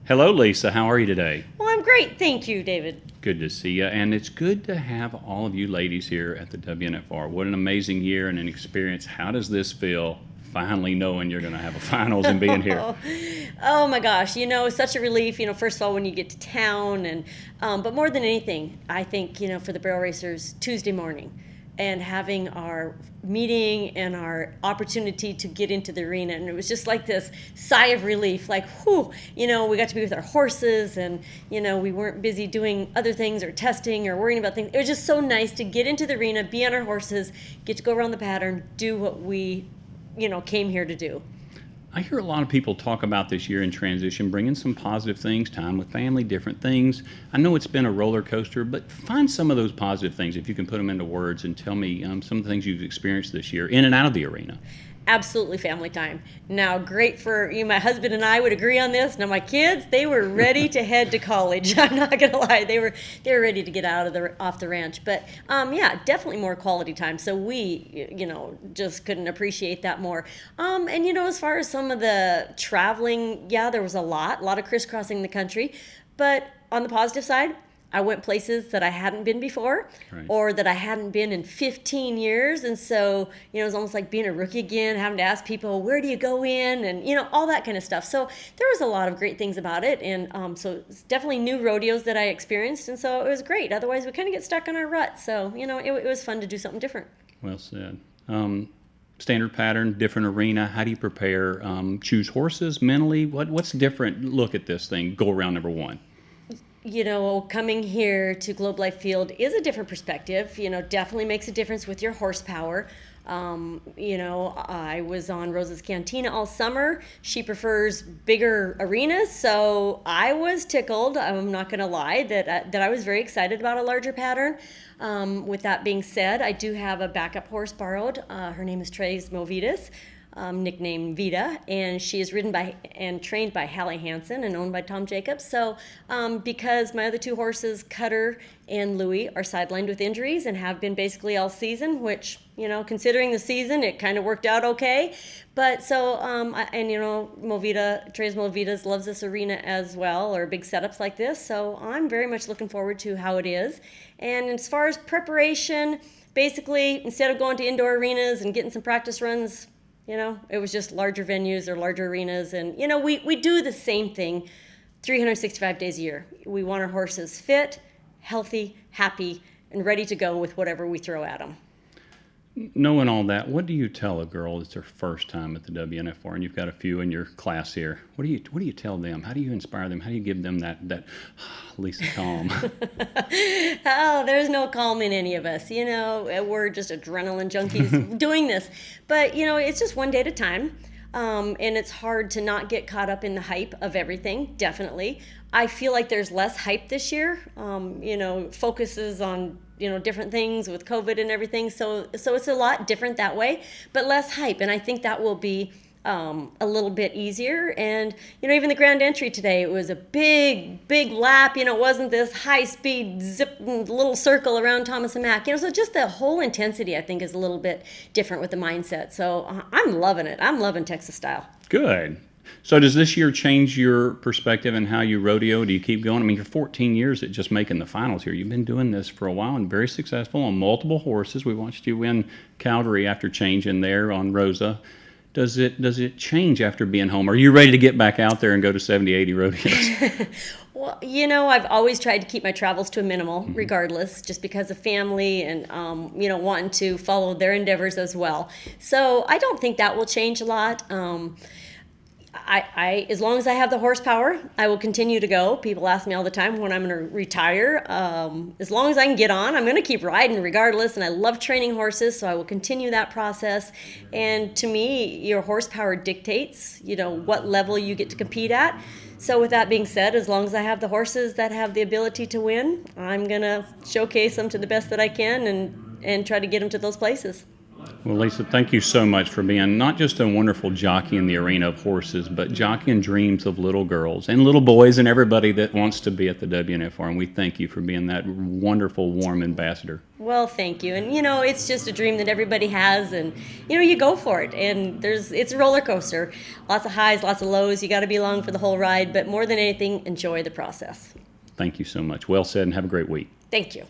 Hello, Lisa. How are you today? Well, I'm great. Thank you, David. Good to see you. And it's good to have all of you ladies here at the WNFR. What an amazing year and an experience. How does this feel, finally knowing you're going to have a finals and being here? Oh my gosh, such a relief, first of all, when you get to town. But more than anything, I think, for the barrel racers, Tuesday morning and having our meeting and our opportunity to get into the arena. And it was just like this sigh of relief, like, whew, we got to be with our horses and, we weren't busy doing other things or testing or worrying about things. It was just so nice to get into the arena, be on our horses, get to go around the pattern, do what we, came here to do. I hear a lot of people talk about this year in transition, bringing some positive things, time with family, different things. I know it's been a roller coaster, but find some of those positive things, if you can put them into words, and tell me some of the things you've experienced this year in and out of the arena. Absolutely family time. Now, great for you. My husband and I would agree on this. Now, my kids, they were ready to head to college. I'm not gonna lie, they were ready to get off the ranch. But yeah, definitely more quality time. So we, just couldn't appreciate that more. And as far as some of the traveling, yeah, there was a lot of crisscrossing the country. But on the positive side, I went places that I hadn't been before, Right. or that I hadn't been in 15 years. And so, it was almost like being a rookie again, having to ask people, where do you go in? And, all that kind of stuff. So there was a lot of great things about it. And so it's definitely new rodeos that I experienced. And so it was great. Otherwise, we kind of get stuck in our rut. So, it was fun to do something different. Well said. Standard pattern, different arena. How do you prepare? Choose horses mentally? What's different? Look at this thing. Go around number one. Coming here to Globe Life Field is a different perspective. Definitely makes a difference with your horsepower. I was on Rosa's Cantina all summer. She prefers bigger arenas, so I was tickled. I'm not going to lie that I was very excited about a larger pattern. With that being said, I do have a backup horse borrowed. Her name is Tres Movidas. Nicknamed Vita, and she is ridden by and trained by Hallie Hansen and owned by Tom Jacobs. So because my other two horses, Cutter and Louie, are sidelined with injuries and have been basically all season, which, considering the season, it kind of worked out okay. But so, Tres Movidas loves this arena as well, or big setups like this. So I'm very much looking forward to how it is. And as far as preparation, basically, instead of going to indoor arenas and getting some practice runs, it was just larger venues or larger arenas. And, we do the same thing 365 days a year. We want our horses fit, healthy, happy, and ready to go with whatever we throw at them. Knowing all that, what do you tell a girl that's her first time at the WNFR, and you've got a few in your class here? What do you tell them? How do you inspire them? How do you give them that Lisa calm? Oh, there's no calm in any of us. We're just adrenaline junkies doing this. But, it's just one day at a time. And it's hard to not get caught up in the hype of everything, definitely. I feel like there's less hype this year. Focuses on, different things with COVID and everything. So it's a lot different that way, but less hype. And I think that will be a little bit easier. And, even the grand entry today, it was a big lap. It wasn't this high-speed zip little circle around Thomas and Mack. So just the whole intensity, I think, is a little bit different with the mindset. So I'm loving it. I'm loving Texas style. Good. So does this year change your perspective and how you rodeo? Do you keep going? I mean, you're 14 years at just making the finals here. You've been doing this for a while and very successful on multiple horses. We watched you win Cowgirl after changing there on Rosa. Does it change after being home? Are you ready to get back out there and go to 70, 80 rodeos? Well, I've always tried to keep my travels to a minimal, regardless, just because of family and, wanting to follow their endeavors as well. So I don't think that will change a lot. I as long as I have the horsepower, I will continue to go. People ask me all the time when I'm going to retire. As long as I can get on, I'm going to keep riding regardless. And I love training horses, so I will continue that process. And to me, your horsepower dictates, what level you get to compete at. So with that being said, as long as I have the horses that have the ability to win, I'm going to showcase them to the best that I can and try to get them to those places. Well, Lisa, thank you so much for being not just a wonderful jockey in the arena of horses, but jockeying dreams of little girls and little boys and everybody that wants to be at the WNFR. And we thank you for being that wonderful, warm ambassador. Well, thank you. And it's just a dream that everybody has, and you go for it. And it's a roller coaster, lots of highs, lots of lows. You got to be along for the whole ride, but more than anything, enjoy the process. Thank you so much. Well said, and have a great week. Thank you.